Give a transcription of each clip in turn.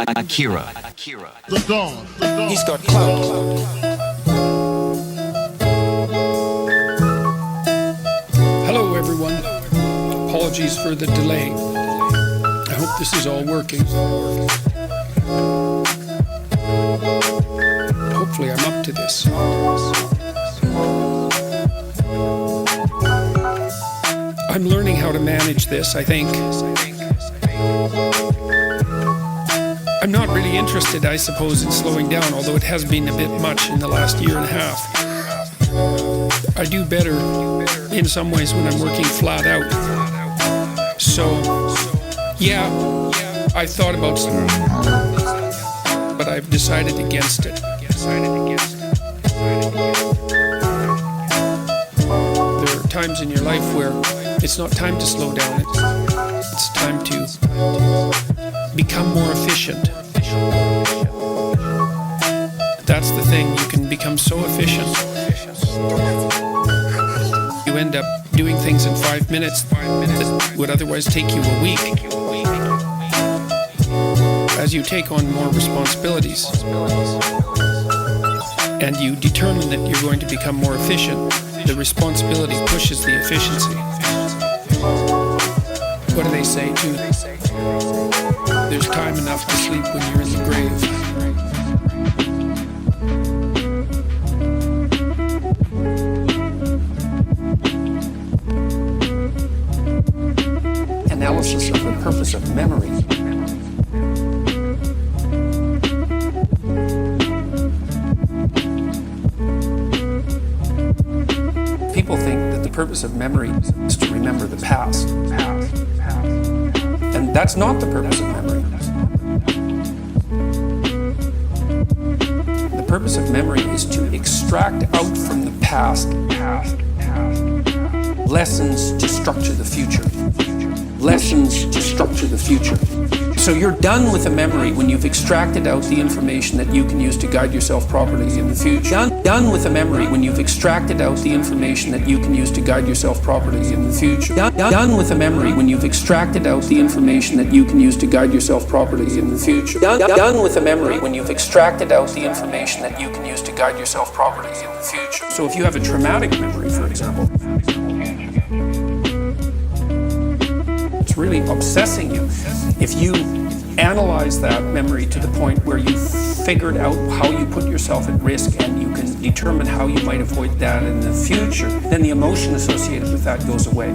Akira. The Dawn. He's got clout. Hello everyone. Apologies for the delay. I hope this is all working. Hopefully I'm up to this. I'm learning how to manage this, I think. I'm not really interested, I suppose, in slowing down, although it has been a bit much in the last year and a half. I do better in some ways when I'm working flat out. So, yeah, I thought about slowing down, but I've decided against it. There are times in your life where it's not time to slow down, it's time to become more efficient. That's the thing, you can become so efficient. You end up doing things in 5 minutes that would otherwise take you a week. As you take on more responsibilities and you determine that you're going to become more efficient, the responsibility pushes the efficiency. What do they say too? There's time enough to sleep when you're in the grave. Analysis of the purpose of memory. People think that the purpose of memory is to remember the past. And that's not the purpose of memory. The purpose of memory is to extract out from the past lessons to structure the future. Lessons to structure the future. So you're done with a memory when you've extracted out the information that you can use to guide yourself properly in the future. Done with a memory when you've extracted out the information that you can use to guide yourself properly in the future. Done with a memory when you've extracted out the information that you can use to guide yourself properly in the future. Done with a memory when you've extracted out the information that you can use to guide yourself properly in the future. So if you have a traumatic memory, for example, it's really obsessing you. If you analyze that memory to the point where you figured out how you put yourself at risk and you can determine how you might avoid that in the future, then the emotion associated with that goes away.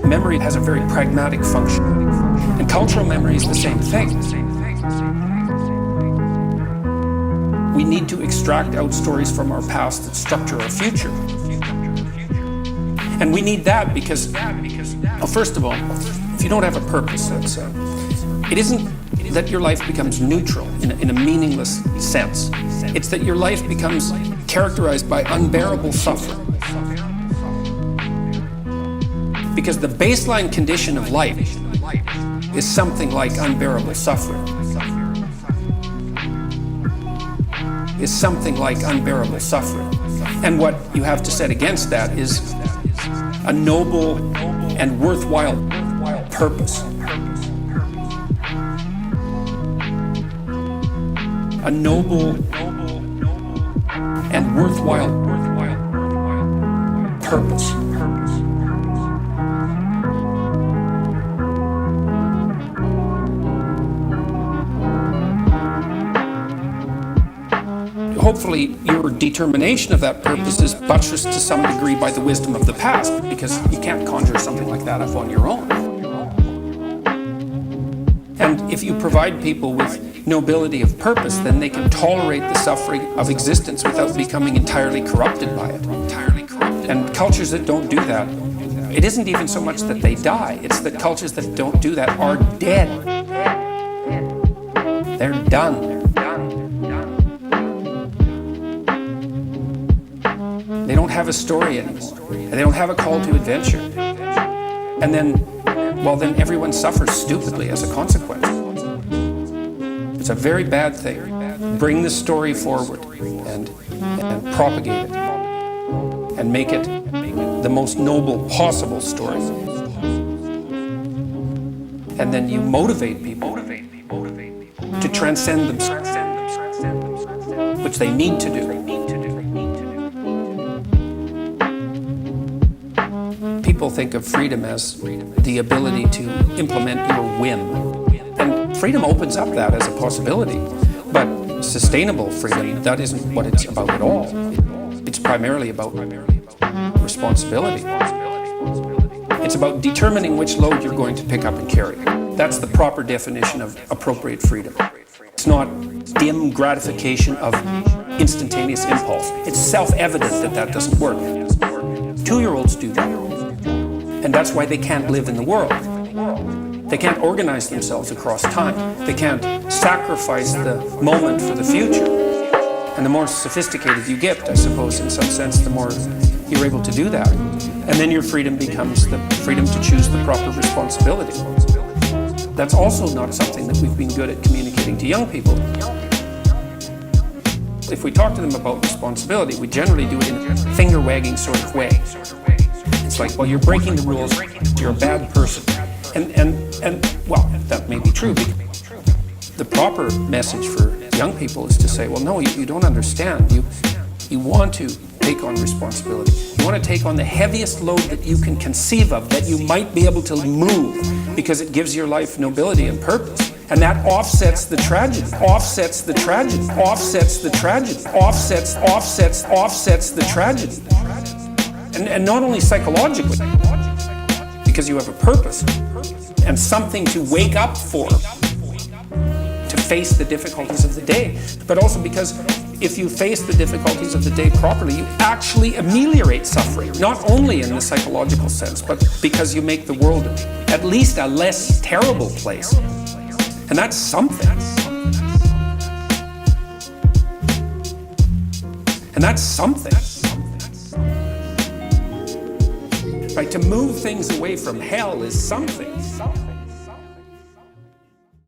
Memory has a very pragmatic function, and cultural memory is the same thing. We need to extract out stories from our past that structure our future. And we need that because, well, first of all, if you don't have a purpose, let's say, it isn't that your life becomes neutral in a meaningless sense. It's that your life becomes characterized by unbearable suffering. Because the baseline condition of life is something like unbearable suffering. Is something like unbearable suffering. And what you have to set against that is a noble and worthwhile purpose. A noble and worthwhile purpose. Hopefully, your determination of that purpose is buttressed to some degree by the wisdom of the past, because you can't conjure something like that up on your own. And if you provide people with nobility of purpose, then they can tolerate the suffering of existence without becoming entirely corrupted by it. And cultures that don't do that, it isn't even so much that they die, it's that cultures that don't do that are dead. They're done. They don't have a story anymore. They don't have a call to adventure. And then, well, then everyone suffers stupidly as a consequence. It's a very bad thing. Bring the story forward and propagate it and make it the most noble possible story. and then you motivate people to transcend themselves, which they need to do. People think of freedom as the ability to implement your whim. And freedom opens up that as a possibility. But sustainable freedom, that isn't what it's about at all. It's primarily about responsibility. It's about determining which load you're going to pick up and carry. That's the proper definition of appropriate freedom. It's not dim gratification of instantaneous impulse. It's self-evident that that doesn't work. 2-year-olds do that. And that's why they can't live in the world. They can't organize themselves across time. They can't sacrifice the moment for the future. And the more sophisticated you get, I suppose, in some sense, the more you're able to do that. And then your freedom becomes the freedom to choose the proper responsibility. That's also not something that we've been good at communicating to young people. If we talk to them about responsibility, we generally do it in a finger-wagging sort of way. It's like, well, you're breaking the rules, you're a bad person. And well, that may be true. The proper message for young people is to say, well, no, you don't understand. You want to take on responsibility. You want to take on the heaviest load that you can conceive of, that you might be able to move, because it gives your life nobility and purpose. And that offsets the tragedy, offsets the tragedy, offsets the tragedy, offsets the tragedy. And not only psychologically, because you have a purpose and something to wake up for, to face the difficulties of the day, but also because if you face the difficulties of the day properly, you actually ameliorate suffering, not only in the psychological sense, but because you make the world at least a less terrible place. And that's something. And that's something. Right, to move things away from hell is something.